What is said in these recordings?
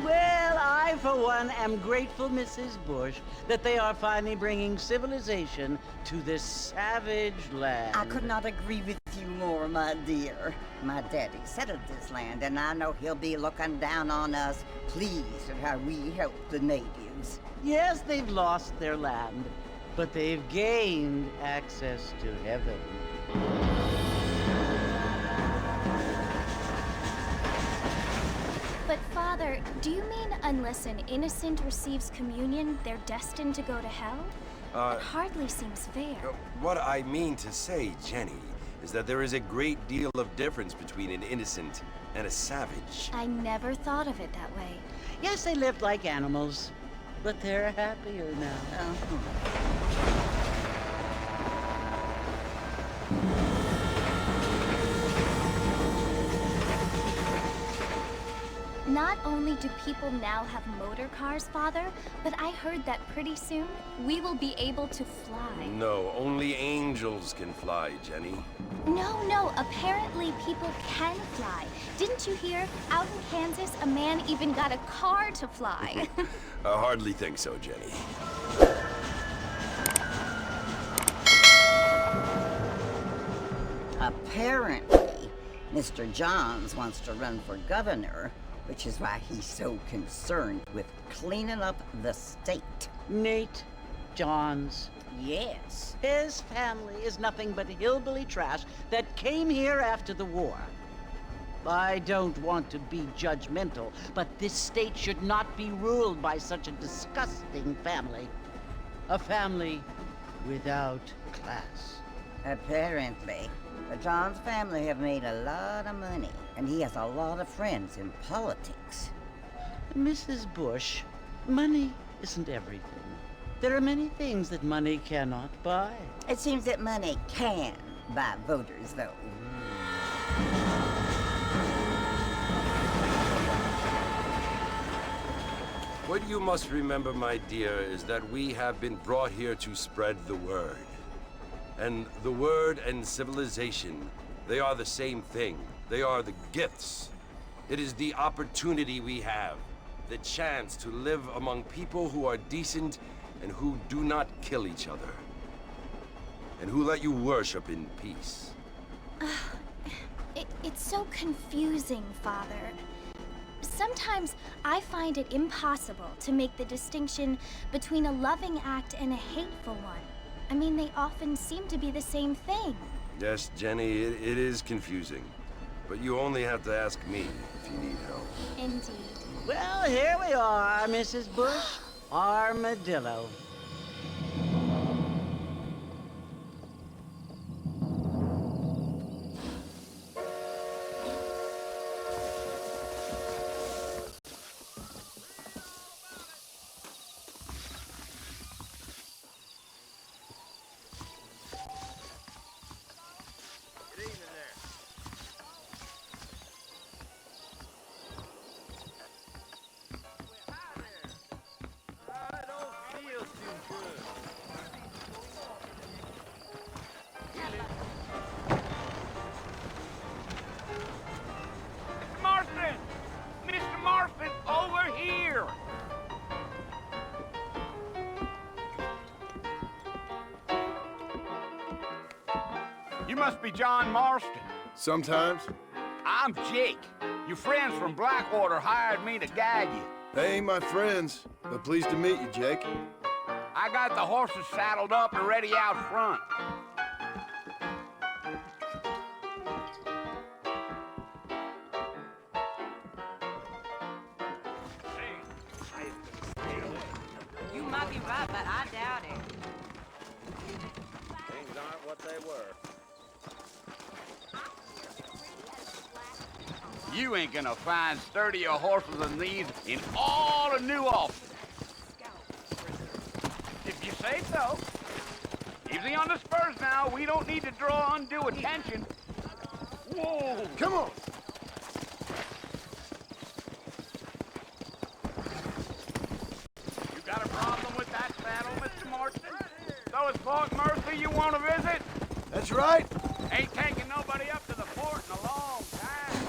Well, I, for one, am grateful, Mrs. Bush, that they are finally bringing civilization to this savage land. I could not agree with you more, my dear. My daddy settled this land, and I know he'll be looking down on us, pleased at how we help the natives. Yes, they've lost their land, but they've gained access to heaven. But Father, do you mean unless an innocent receives communion, they're destined to go to hell? It hardly seems fair. What I mean to say, Jenny, is that there is a great deal of difference between an innocent and a savage. I never thought of it that way. Yes, they lived like animals, but they're happier now. Not only do people now have motor cars, Father, but I heard that pretty soon we will be able to fly. No, only angels can fly, Jenny. No, apparently people can fly. Didn't you hear? Out in Kansas, a man even got a car to fly. I hardly think so, Jenny. Apparently, Mr. Johns wants to run for governor, which is why he's so concerned with cleaning up the state. Nate Johns. Yes. His family is nothing but hillbilly trash that came here after the war. I don't want to be judgmental, but this state should not be ruled by such a disgusting family. A family without class. Apparently. The Johns family have made a lot of money, and he has a lot of friends in politics. Mrs. Bush, money isn't everything. There are many things that money cannot buy. It seems that money can buy voters, though. What you must remember, my dear, is that we have been brought here to spread the word. And the word and civilization, they are the same thing. They are the gifts. It is the opportunity we have, the chance to live among people who are decent and who do not kill each other, and who let you worship in peace. It's so confusing, Father. Sometimes I find it impossible to make the distinction between a loving act and a hateful one. I mean, they often seem to be the same thing. Yes, Jenny, it is confusing. But you only have to ask me if you need help. Indeed. Well, here we are, Mrs. Bush. Armadillo. You must be John Marston. Sometimes. I'm Jake. Your friends from Blackwater hired me to guide you. They ain't my friends, but pleased to meet you, Jake. I got the horses saddled up and ready out front. You might be right, but I doubt it. Things aren't what they were. You ain't gonna find sturdier horses than these in all of New Albany. If you say so. Easy on the spurs now. We don't need to draw undue attention. Whoa! Come on! You got a problem with that saddle, Mr. Marston? So is Fort Murphy you want to visit? That's right. Ain't taking nobody up to the fort in a long time.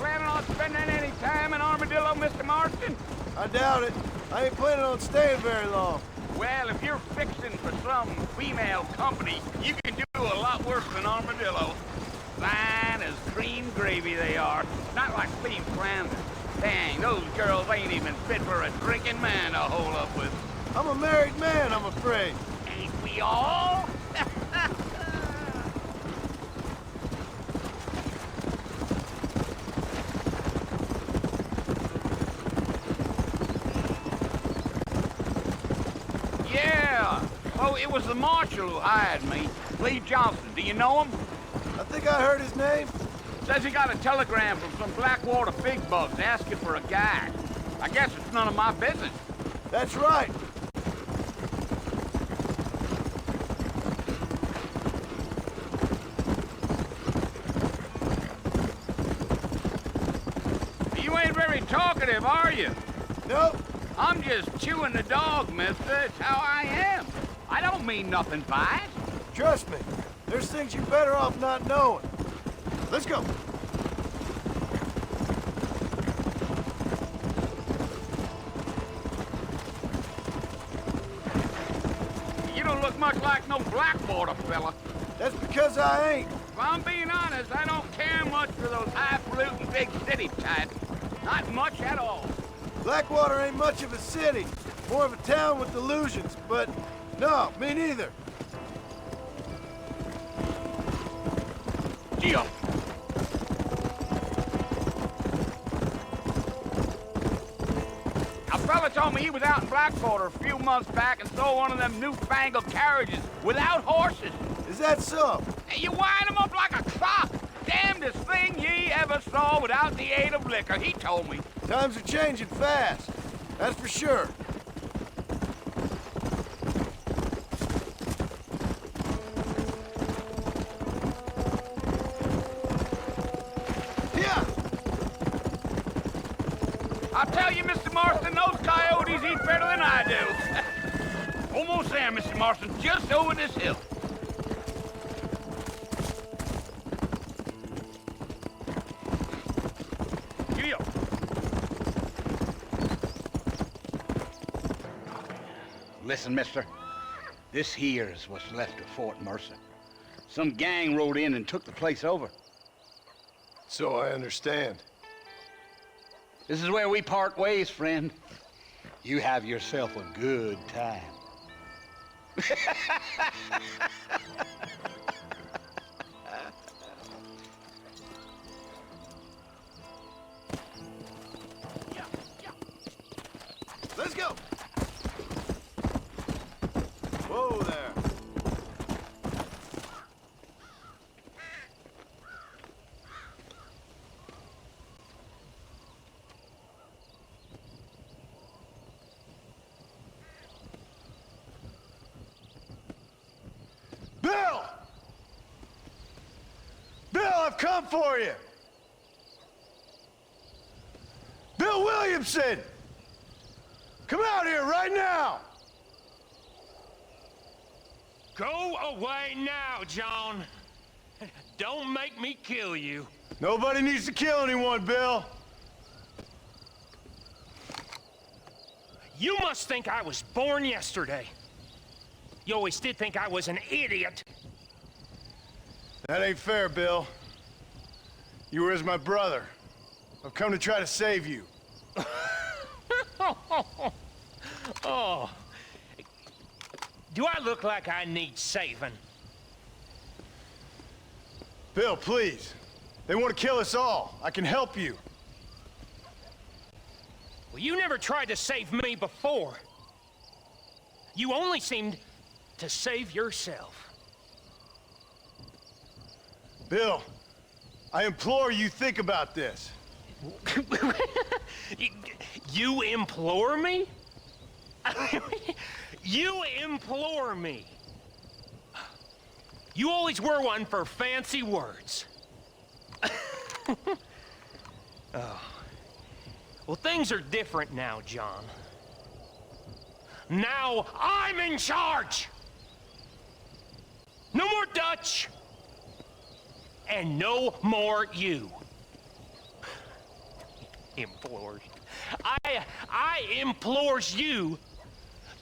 planning on spending any time in Armadillo, Mr. Marston? I doubt it. I ain't planning on staying very long. Well, if you're fixing for some female company, you can do a lot worse than Armadillo. Fine as cream gravy they are. Not like Cleve Flanders. Dang, those girls ain't even fit for a drinking man to hole up with. I'm a married man, I'm afraid. Ain't we all? Yeah. Oh, it was the marshal who hired me. Cleve Johnson. Do you know him? I think I heard his name. Says he got a telegram from some Blackwater big bugs asking for a guide. I guess it's none of my business. That's right. You ain't very talkative, are you? Nope. I'm just chewing the dog, mister. It's how I am. I don't mean nothing by it. Trust me. There's things you're better off not knowing. Let's go. You don't look much like no Blackwater fella. That's because I ain't. If I'm being honest, I don't care much for those highfalutin big city types. Not much at all. Blackwater ain't much of a city. More of a town with delusions, but no, me neither. Gio. A fella told me he was out in Blackwater a few months back and saw one of them newfangled carriages without horses. Is that so? And you wind them up like a clock. Damnedest thing ye ever saw without the aid of liquor, he told me. Times are changing fast. That's for sure. Yeah. I'll tell you, Mr. Marston, those coyotes eat better than I do. Almost there, Mr. Marston, just over this hill. Gio. Listen, mister. This here is what's left of Fort Mercer. Some gang rode in and took the place over. So I understand. This is where we part ways, friend. You have yourself a good time. Let's go. Whoa there. Bill! Bill, I've come for you! Bill Williamson! Come out here right now! Go away now, John. Don't make me kill you. Nobody needs to kill anyone, Bill. You must think I was born yesterday. You always did think I was an idiot. That ain't fair, Bill. You were as my brother. I've come to try to save you. Oh. Do I look like I need saving? Bill, please. They want to kill us all. I can help you. Well, you never tried to save me before. You only seemed to save yourself. Bill, I implore you think about this. You implore me? You implore me. You always were one for fancy words. Oh. Well, things are different now, John. Now I'm in charge! No more Dutch! And no more you. Implores. I implores you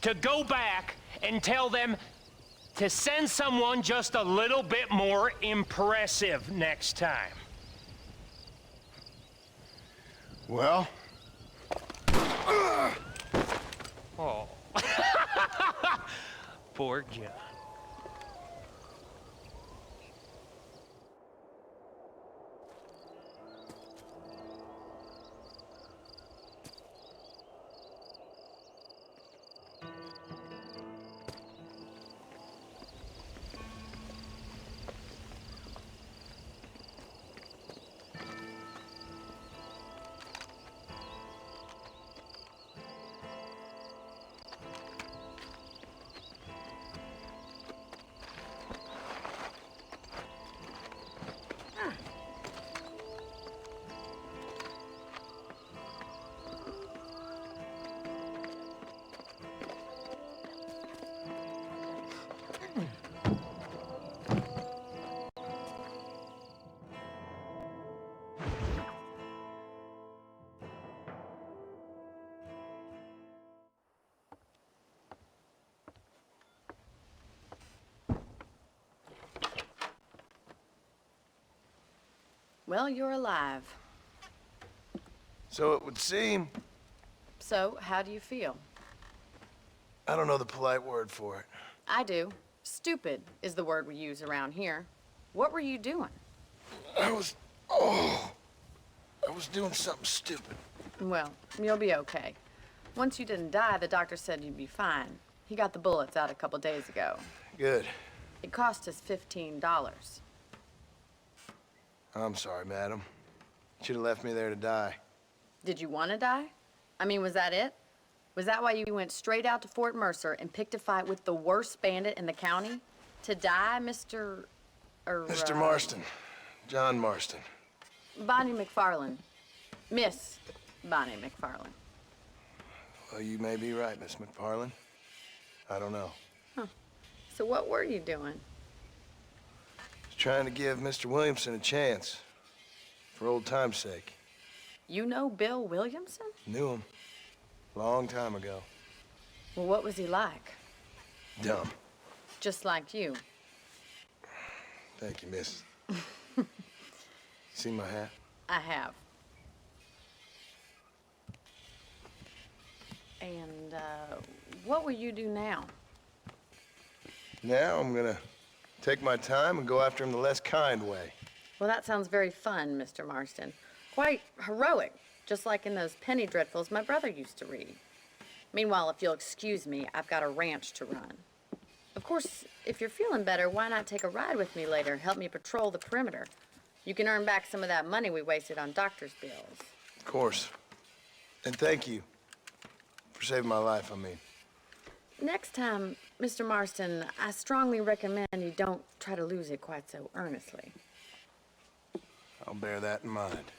to go back and tell them to send someone just a little bit more impressive next time. Well? Oh. Poor John. Well, you're alive. So it would seem. So, how do you feel? I don't know the polite word for it. I do. Stupid is the word we use around here. What were you doing? I was doing something stupid. Well, you'll be okay. Once you didn't die, the doctor said you'd be fine. He got the bullets out a couple days ago. Good. It cost us $15. I'm sorry, madam. Should have left me there to die. Did you want to die? I mean, was that it? Was that why you went straight out to Fort Mercer and picked a fight with the worst bandit in the county? To die, Mr. Mr. Marston. John Marston. Bonnie McFarland. Miss Bonnie McFarland. Well, you may be right, Miss McFarland. I don't know. Huh. So what were you doing? Just trying to give Mr. Williamson a chance. For old time's sake. You know Bill Williamson? Knew him. Long time ago. Well, what was he like? Dumb. Just like you. Thank you, miss. See my hat? I have. And, what will you do now? Now I'm gonna take my time and go after him the less kind way. Well, that sounds very fun, Mr. Marston. Quite heroic, just like in those penny dreadfuls my brother used to read. Meanwhile, if you'll excuse me, I've got a ranch to run. Of course, if you're feeling better, why not take a ride with me later? Help me patrol the perimeter. You can earn back some of that money we wasted on doctor's bills. Of course. And thank you for saving my life, I mean. Next time, Mr. Marston, I strongly recommend you don't try to lose it quite so earnestly. I'll bear that in mind.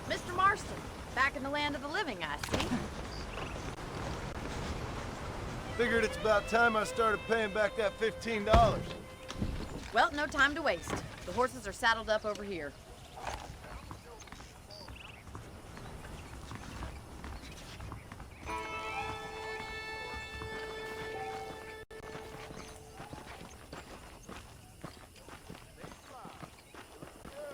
Mr. Marston, back in the land of the living, I see. Figured it's about time I started paying back that $15. Well, no time to waste. The horses are saddled up over here.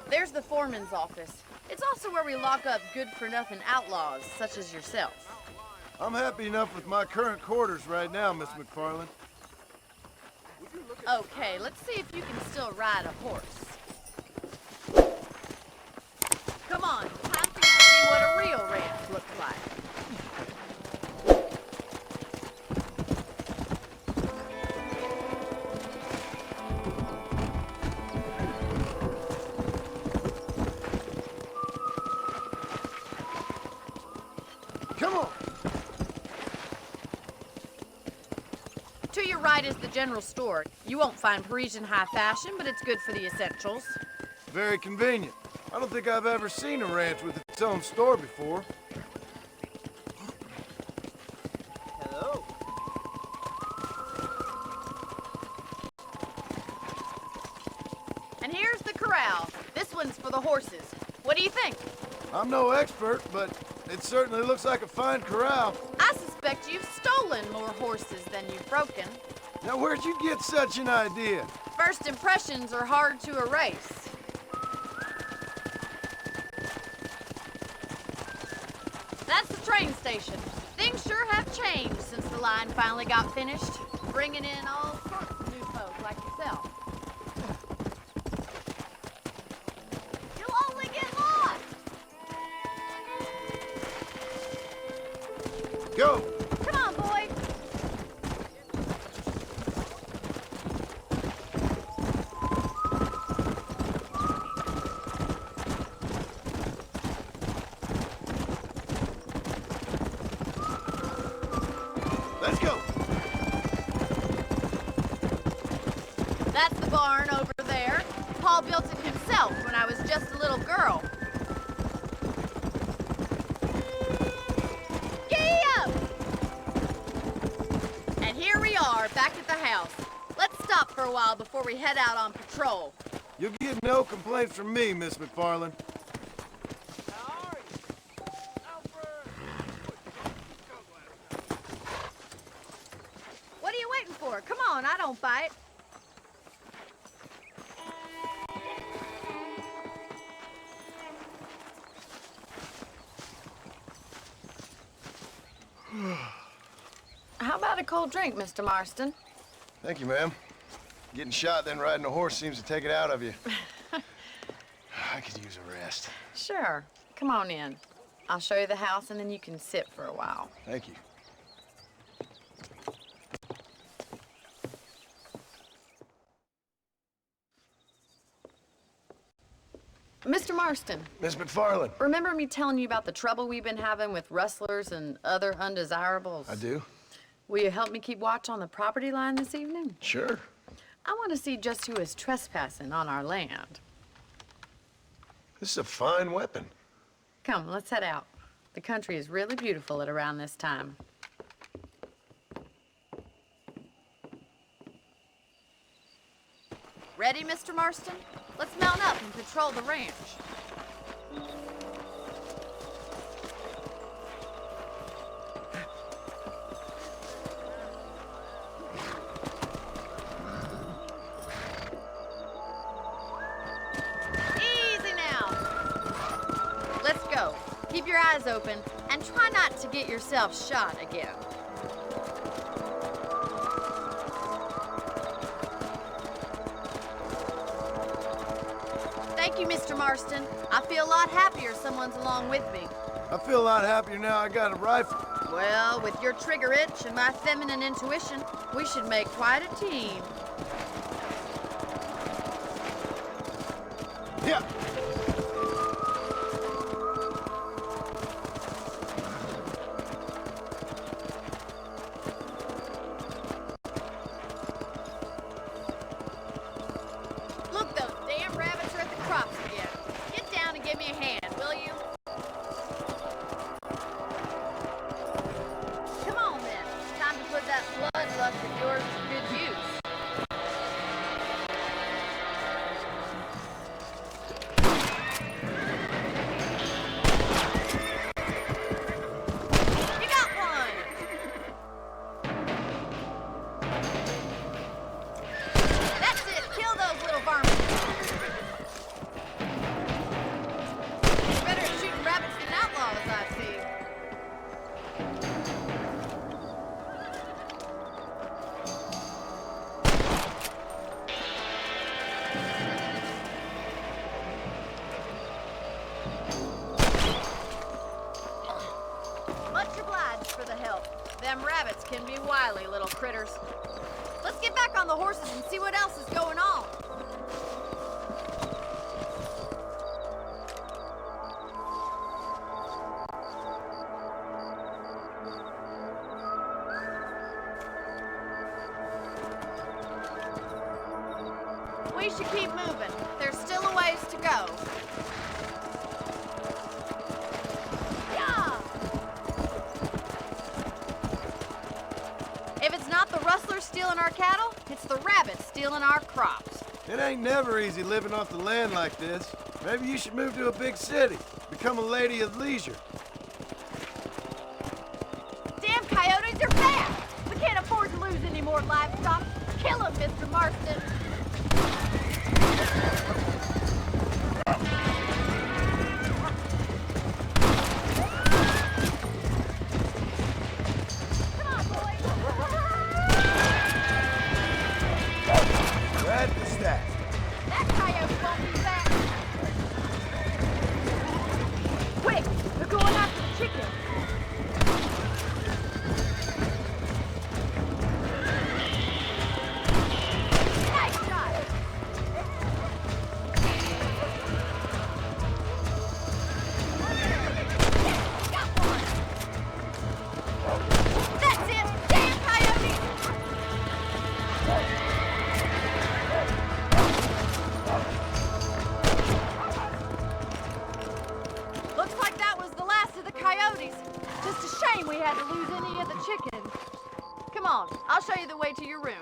There's the foreman's office. It's also where we lock up good-for-nothing outlaws, such as yourself. I'm happy enough with my current quarters right now, Miss McFarland. Okay, let's see if you can still ride a horse. Come on, time for you to see what a real ranch looks like. To your right is the general store. You won't find Parisian high fashion, but it's good for the essentials. Very convenient. I don't think I've ever seen a ranch with its own store before. Hello. And here's the corral. This one's for the horses. What do you think? I'm no expert, but it certainly looks like a fine corral. I suspect you've stolen more horses than you've broken. Now, where'd you get such an idea? First impressions are hard to erase. That's the train station. Things sure have changed since the line finally got finished, bringing in all sorts of new folk like yourself. You'll only get lost! Go! Come on, boy! Let's go! That's the barn over there. Paul built it himself when I was just a little girl. Giddy up! And here we are, back at the house. Let's stop for a while before we head out on patrol. You'll get no complaints from me, Miss McFarland. What are you waiting for? Come on, I don't bite. How about a cold drink, Mr. Marston? Thank you, ma'am. Getting shot, then riding a horse seems to take it out of you. I could use a rest. Sure. Come on in. I'll show you the house and then you can sit for a while. Thank you. Mr. Marston, Miss McFarland. remember me telling you about the trouble we've been having with rustlers and other undesirables? I do? Will you help me keep watch on the property line this evening? Sure. I want to see just who is trespassing on our land. This is a fine weapon. Come, let's head out. The country is really beautiful at around this time. Ready, Mr. Marston? Let's mount up and patrol the ranch. Easy now. Let's go. Keep your eyes open and try not to get yourself shot again. Thank you, Mr. Marston. I feel a lot happier someone's along with me. I feel a lot happier now I got a rifle. Well, with your trigger itch and my feminine intuition, we should make quite a team. Yeah. Look, those damn rabbits are at the crops again. Get down and give me a hand, will you? Come on, then. Time to put that bloodlust of yours to good use. You got one! That's it! Kill those little varmints! You're better at shooting rabbits than outlaws, I see. Much obliged for the help. Them rabbits can be wily little critters. Let's get back on the horses and see what else is going on. should keep moving. There's still a ways to go. Yeah! If it's not the rustlers stealing our cattle, it's the rabbits stealing our crops. It ain't never easy living off the land like this. Maybe you should move to a big city. Become a lady of leisure. Damn coyotes are back! We can't afford to lose any more livestock. Kill them, Mr. Marston. Come on, boys. Right at the stack. That coyote won't be back. Quick, they're going after the chicken. Nice shot. Got one. That's it. Damn coyote. Looks like that was the last of the coyotes. Just a shame we had to lose any of the chickens. Come on, I'll show you the way to your room.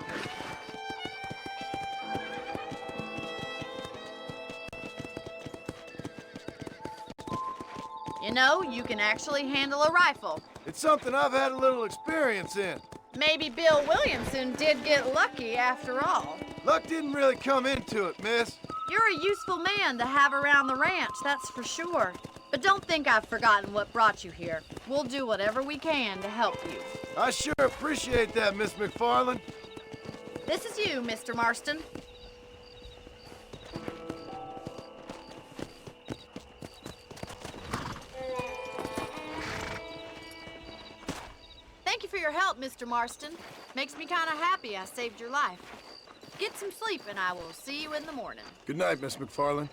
You know, you can actually handle a rifle. It's something I've had a little experience in. Maybe Bill Williamson did get lucky after all. Luck didn't really come into it, miss. You're a useful man to have around the ranch, that's for sure. But don't think I've forgotten what brought you here. We'll do whatever we can to help you. I sure appreciate that, Miss McFarland. This is you, Mr. Marston. Thank you for your help, Mr. Marston. Makes me kind of happy I saved your life. Get some sleep and I will see you in the morning. Good night, Miss McFarland.